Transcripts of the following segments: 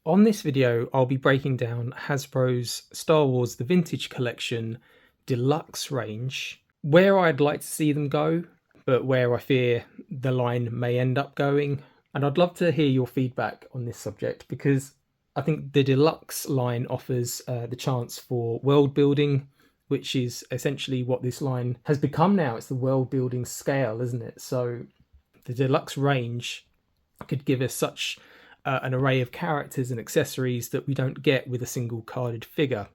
On this video, I'll be breaking down Hasbro's Star Wars The Vintage Collection Deluxe range, where I'd like to see them go, but where I fear the line may end up going. And I'd love to hear your feedback on this subject because I think the Deluxe line offers the chance for world building, which is essentially what this line has become now. It's the world building scale, isn't it? So the Deluxe range could give us such an array of characters and accessories that we don't get with a single carded figure.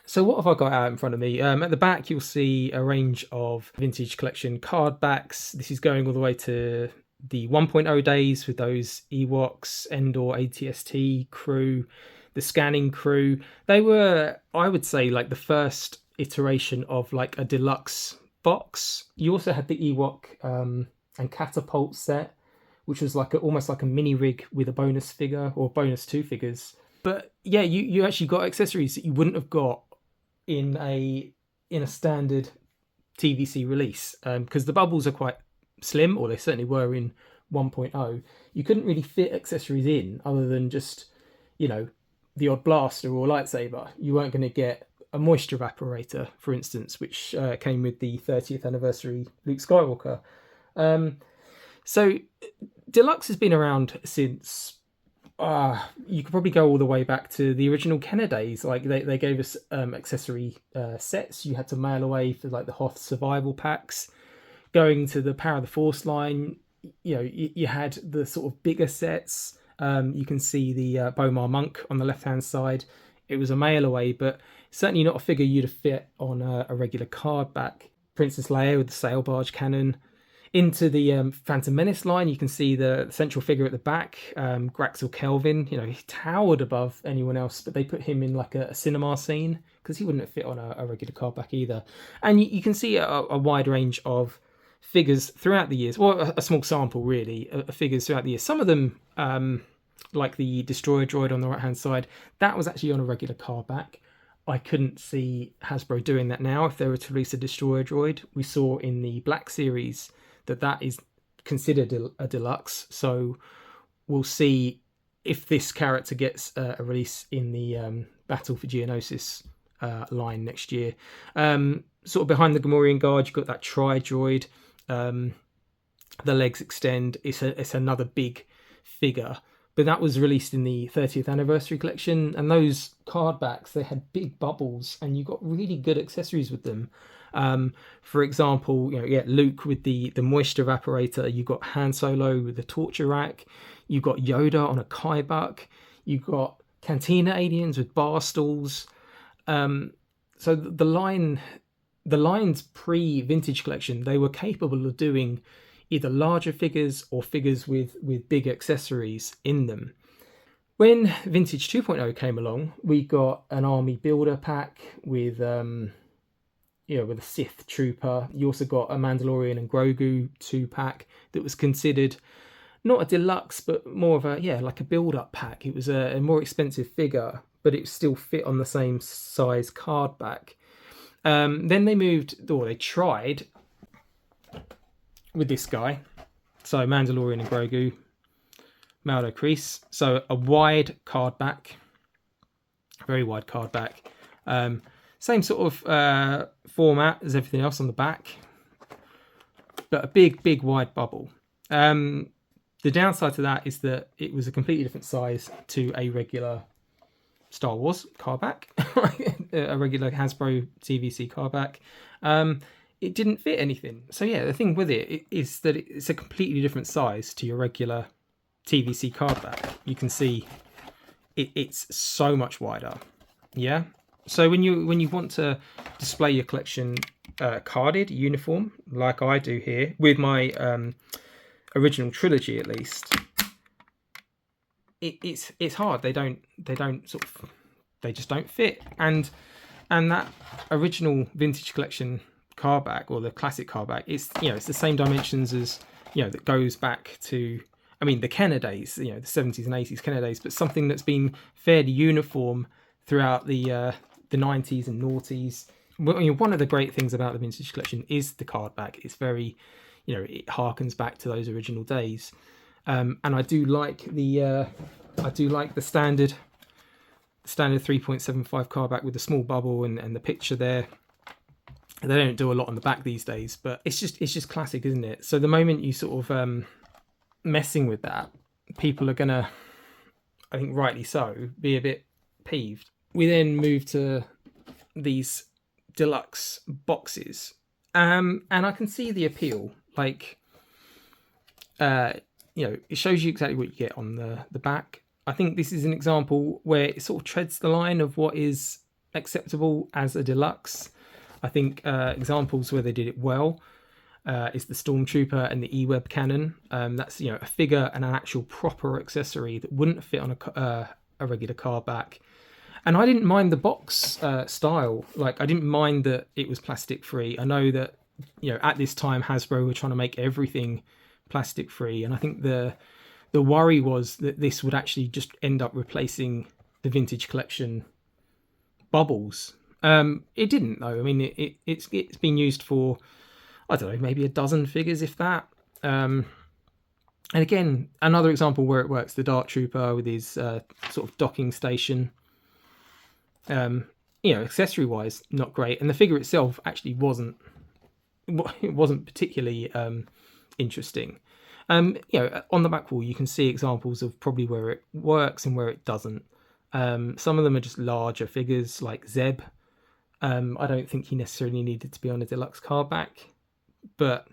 So what have I got out in front of me? At the back, you'll see a range of vintage collection card backs. This is going all the way to the 1.0 days with those Ewoks, Endor, ATST crew, the scanning crew. They were, I would say, like the first iteration of like a deluxe box. You also had the Ewok and catapult set, which was like almost like a mini rig with a bonus figure or bonus two figures. But yeah, you actually got accessories that you wouldn't have got in a standard TVC release because the bubbles are quite slim, or they certainly were in 1.0. You couldn't really fit accessories in other than just, you know, the odd blaster or lightsaber. You weren't going to get a moisture evaporator, for instance, which came with the 30th anniversary Luke Skywalker. So Deluxe has been around since you could probably go all the way back to the original Kenner days. Like they gave us accessory sets you had to mail away for, like the Hoth survival packs. Going to the Power of the Force line, you know, you had the sort of bigger sets. You can see the Bomar Monk on the left hand side. It was a mail away, but certainly not a figure you'd have fit on a regular card back. Princess Leia with the sail barge cannon. Into the Phantom Menace line, you can see the central figure at the back, Graxel Kelvin. You know, he towered above anyone else, but they put him in like a cinema scene because he wouldn't have fit on a regular cardback either. And you can see a wide range of figures throughout the years. Well, a small sample, really, of figures throughout the years. Some of them, like the Destroyer droid on the right-hand side, that was actually on a regular cardback. I couldn't see Hasbro doing that now if they were to release a Destroyer droid. We saw in the Black Series that is considered a deluxe, so we'll see if this character gets a release in the Battle for Geonosis line next year. Sort of behind the Gamorrean Guard, you've got that Tri-Droid. The legs extend. It's another big figure, but that was released in the 30th anniversary collection, and those card backs, they had big bubbles and you got really good accessories with them. For example, Luke with the moisture evaporator. You got Han Solo with the torture rack. You got Yoda on a Kaibuck. You got Cantina aliens with bar stools. So the line's pre-vintage collection, they were capable of doing either larger figures or figures with big accessories in them. When Vintage 2.0 came along, we got an army builder pack with with a Sith trooper. You also got a Mandalorian and Grogu 2-pack that was considered not a deluxe, but more of like a build-up pack. It was a more expensive figure, but it still fit on the same size card back. Then they tried with this guy. So Mandalorian and Grogu, Maldo Kreese. So a wide card back, very wide card back. Same sort of format as everything else on the back, but a big wide bubble. The downside to that is that it was a completely different size to a regular Star Wars cardback, a regular Hasbro TVC cardback. It didn't fit anything. So yeah, the thing with it is that it's a completely different size to your regular TVC cardback. You can see it's so much wider. Yeah. So when you want to display your collection carded, uniform, like I do here, with my original trilogy at least, it's hard. They just don't fit. And that original vintage collection cardback, or the classic cardback, it's the same dimensions as that goes back to, I mean, the Kenner days, the 70s and 80s Kenner days, but something that's been fairly uniform throughout the 90s and noughties. One of the great things about the vintage collection is the card back. It's very, it harkens back to those original days. And I do like the I do like the standard 3.75 card back with the small bubble and the picture there. They don't do a lot on the back these days, but it's just classic, isn't it? So the moment you sort of messing with that, people are gonna, I think rightly so, be a bit peeved. We then move to these deluxe boxes, and I can see the appeal. Like, it shows you exactly what you get on the back. I think this is an example where it sort of treads the line of what is acceptable as a deluxe. I think examples where they did it well is the Stormtrooper and the E-Web cannon. That's a figure and an actual proper accessory that wouldn't fit on a regular card back. And I didn't mind the box style. Like, I didn't mind that it was plastic free. I know that at this time Hasbro were trying to make everything plastic free, and I think the worry was that this would actually just end up replacing the vintage collection bubbles. It didn't though. I mean, it's been used for, I don't know, maybe a dozen figures, if that. And again, another example where it works: the Dark Trooper with his sort of docking station. Accessory wise, not great, and the figure itself actually wasn't particularly interesting. On the back wall, you can see examples of probably where it works and where it doesn't. Some of them are just larger figures, like Zeb. I don't think he necessarily needed to be on a deluxe card back, but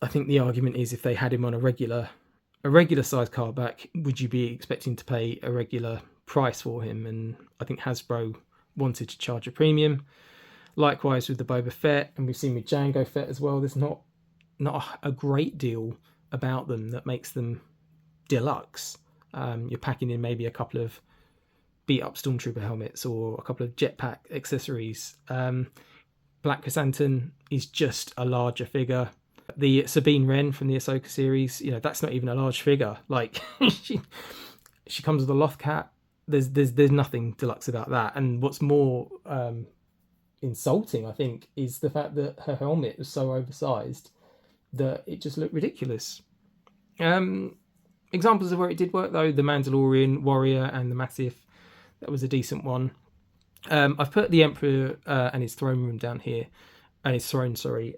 I think the argument is if they had him on a regular size card back, would you be expecting to pay a regular price for him? And I think Hasbro wanted to charge a premium. Likewise with the Boba Fett, and we've seen with Jango Fett as well. There's not a great deal about them that makes them deluxe. You're packing in maybe a couple of beat up Stormtrooper helmets or a couple of jetpack accessories. Black Chrysanthemum is just a larger figure. The Sabine Wren from the Ahsoka series, that's not even a large figure. Like, she comes with a Loth Cat. There's nothing deluxe about that. And what's more insulting, I think, is the fact that her helmet was so oversized that it just looked ridiculous. Examples of where it did work though: the Mandalorian Warrior and the Massif. That was a decent one. I've put the Emperor and his throne room down here, and his throne. Sorry,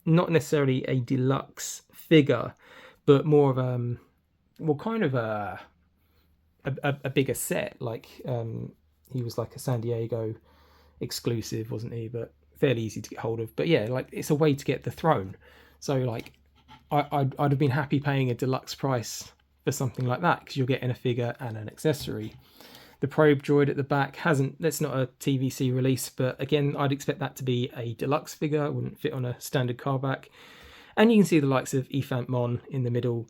not necessarily a deluxe figure, but more of a bigger set. Like, he was like a San Diego exclusive, wasn't he? But fairly easy to get hold of. But yeah, like, it's a way to get the throne. So like, I'd have been happy paying a deluxe price for something like that, because you're getting a figure and an accessory. The probe droid at the back that's not a TVC release, but again, I'd expect that to be a deluxe figure. It wouldn't fit on a standard car back. And you can see the likes of Efant Mon in the middle,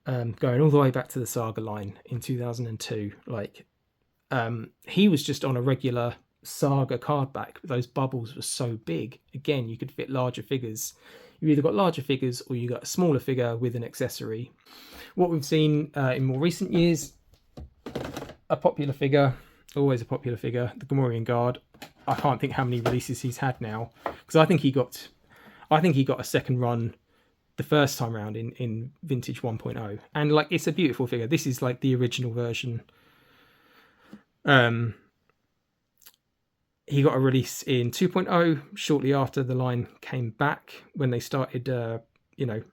going all the way back to the Saga line in 2002. Like, he was just on a regular Saga card back, but those bubbles were so big. Again, you could fit larger figures. You either got larger figures or you got a smaller figure with an accessory. What we've seen in more recent years, a popular figure, always a popular figure, the Gamorrean Guard. I can't think how many releases he's had now, because I think he got a second run the first time around in Vintage 1.0, and like, it's a beautiful figure. This is like the original version. He got a release in 2.0 shortly after the line came back, when they started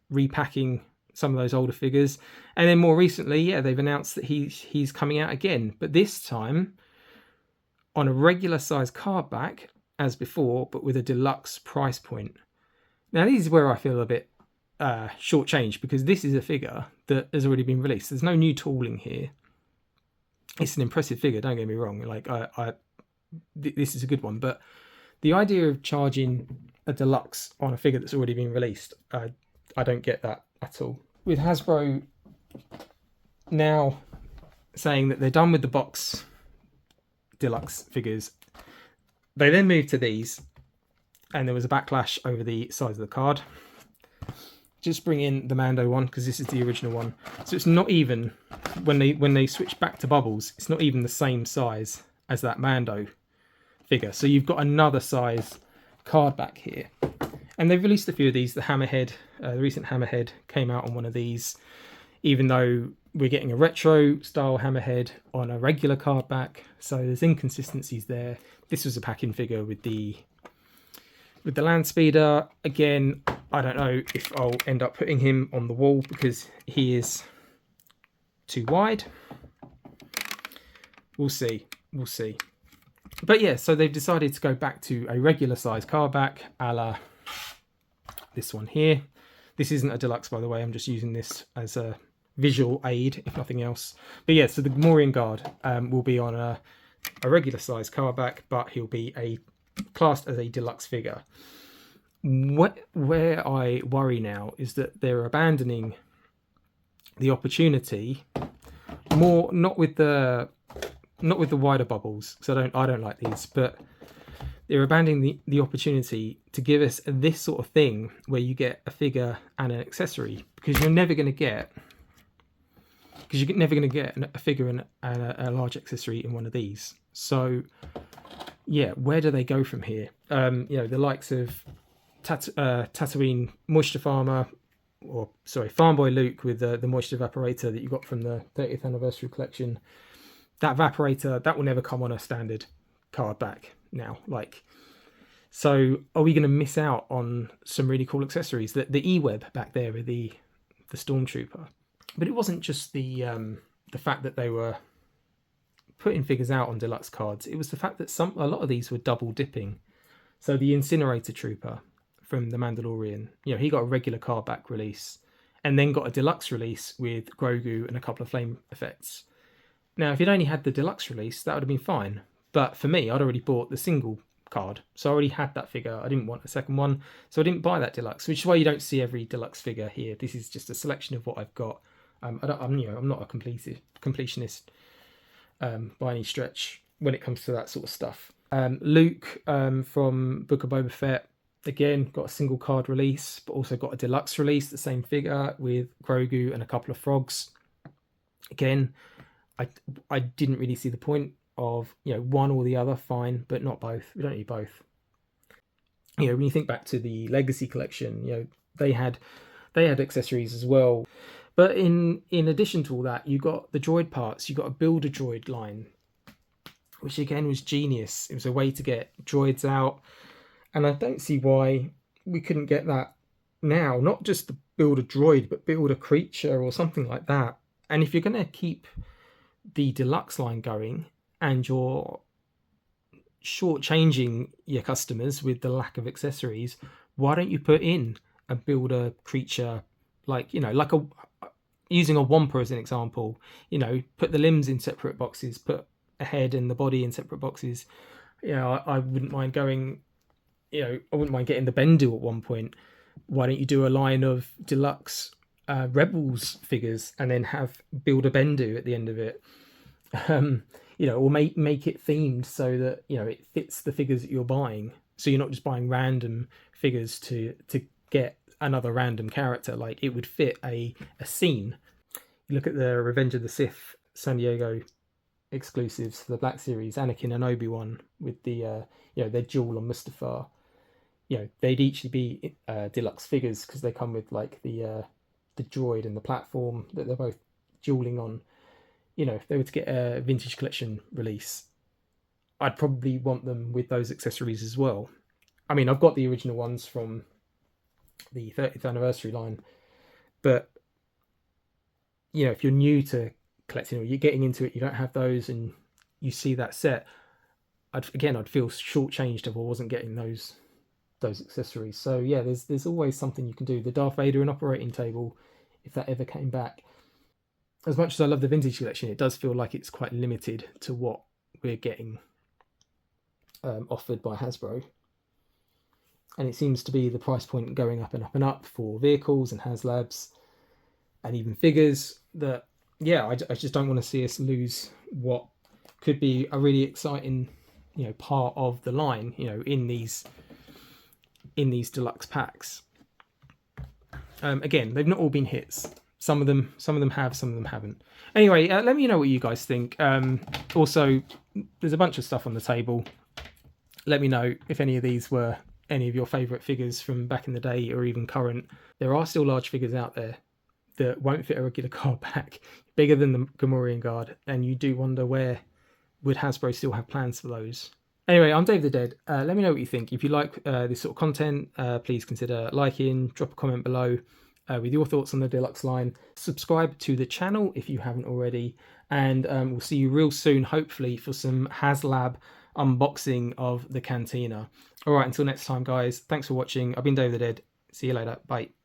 repacking some of those older figures. And then more recently, they've announced that he's coming out again, but this time on a regular size card back as before, but with a deluxe price point. Now, this is where I feel a bit shortchanged, because this is a figure that has already been released. There's no new tooling here. It's an impressive figure, don't get me wrong. Like, this is a good one, but the idea of charging a deluxe on a figure that's already been released, I don't get that at all. With Hasbro now saying that they're done with the box deluxe figures, they then moved to these, and there was a backlash over the size of the card. Just bring in the Mando one, because this is the original one. So it's not even, when they switch back to bubbles, it's not even the same size as that Mando figure. So you've got another size card back here. And they've released a few of these. The Hammerhead, the recent Hammerhead came out on one of these. even though we're getting a retro style Hammerhead on a regular card back. So there's inconsistencies there. This was a pack-in figure with the land speeder. Again, I don't know if I'll end up putting him on the wall because he is too wide. We'll see. We'll see. But yeah, so they've decided to go back to a regular size card back, a la this one here. This isn't a deluxe, by the way. I'm just using this as a visual aid, if nothing else. But yeah, so the Gamorrean guard will be on a regular size card back, but he'll be classed as a deluxe figure. Where I worry now is that they're abandoning the opportunity more, not with the wider bubbles, because I don't like these, but they're abandoning the opportunity to give us this sort of thing where you get a figure and an accessory, because you're never going to get a figure and a large accessory in one of these. So yeah, where do they go from here? The likes of Tatooine Moisture Farmer, Farm Boy Luke with the Moisture Evaporator that you got from the 30th anniversary collection. That Evaporator, that will never come on a standard card back now. So are we going to miss out on some really cool accessories? The E-Web back there with the Stormtrooper. But it wasn't just the fact that they were putting figures out on deluxe cards. It was the fact that a lot of these were double dipping. So the Incinerator Trooper from The Mandalorian, he got a regular card back release and then got a deluxe release with Grogu and a couple of flame effects. Now, if you'd only had the deluxe release, that would have been fine. But for me, I'd already bought the single card, so I already had that figure. I didn't want a second one, so I didn't buy that deluxe, which is why you don't see every deluxe figure here. This is just a selection of what I've got. I'm not a completionist by any stretch when it comes to that sort of stuff. Luke from Book of Boba Fett, again, got a single card release, but also got a deluxe release, the same figure with Grogu and a couple of frogs. Again, I didn't really see the point of one or the other, fine, but not both. We don't need both. When you think back to the Legacy collection, they had accessories as well. But in addition to all that, you got the droid parts. You got a Build-A-Droid line, which again was genius. It was a way to get droids out, and I don't see why we couldn't get that now. Not just to build a droid, but build a creature or something like that. And if you're going to keep the deluxe line going and you're shortchanging your customers with the lack of accessories, why don't you put in and build a creature using a Wampa as an example, put the limbs in separate boxes, put a head and the body in separate boxes. I wouldn't mind going, I wouldn't mind getting the Bendu at one point. Why don't you do a line of deluxe Rebels figures and then build a Bendu at the end of it? Or make it themed so that it fits the figures that you're buying. So you're not just buying random figures to get another random character. Like, it would fit a scene. You look at the Revenge of the Sith San Diego exclusives for the Black Series, Anakin and Obi-Wan with the their duel on Mustafar. They'd each be deluxe figures because they come with the droid and the platform that they're both dueling on. If they were to get a vintage collection release, I'd probably want them with those accessories as well. I mean, I've got the original ones from the 30th anniversary line, but if you're new to collecting or you're getting into it, you don't have those, and you see that set, I'd feel shortchanged if I wasn't getting those accessories. So yeah, there's always something you can do. The Darth Vader and operating table, if that ever came back. As much as I love the vintage collection, it does feel like it's quite limited to what we're getting offered by Hasbro. And it seems to be the price point going up and up and up for vehicles and HasLabs and even figures that, I just don't want to see us lose what could be a really exciting, part of the line, in these deluxe packs. Again, they've not all been hits. Some of them have, some of them haven't. Anyway, let me know what you guys think. Also, there's a bunch of stuff on the table. Let me know if any of these were any of your favourite figures from back in the day or even current. There are still large figures out there that won't fit a regular card back, bigger than the Gamorrean Guard, and you do wonder where would Hasbro still have plans for those. Anyway, I'm Dave the Dead. Let me know what you think. If you like this sort of content, please consider liking, drop a comment below with your thoughts on the Deluxe line. Subscribe to the channel if you haven't already, and we'll see you real soon, hopefully, for some HasLab unboxing of the Cantina. All right, until next time, guys. Thanks for watching. I've been Dave the Dead. See you later. Bye.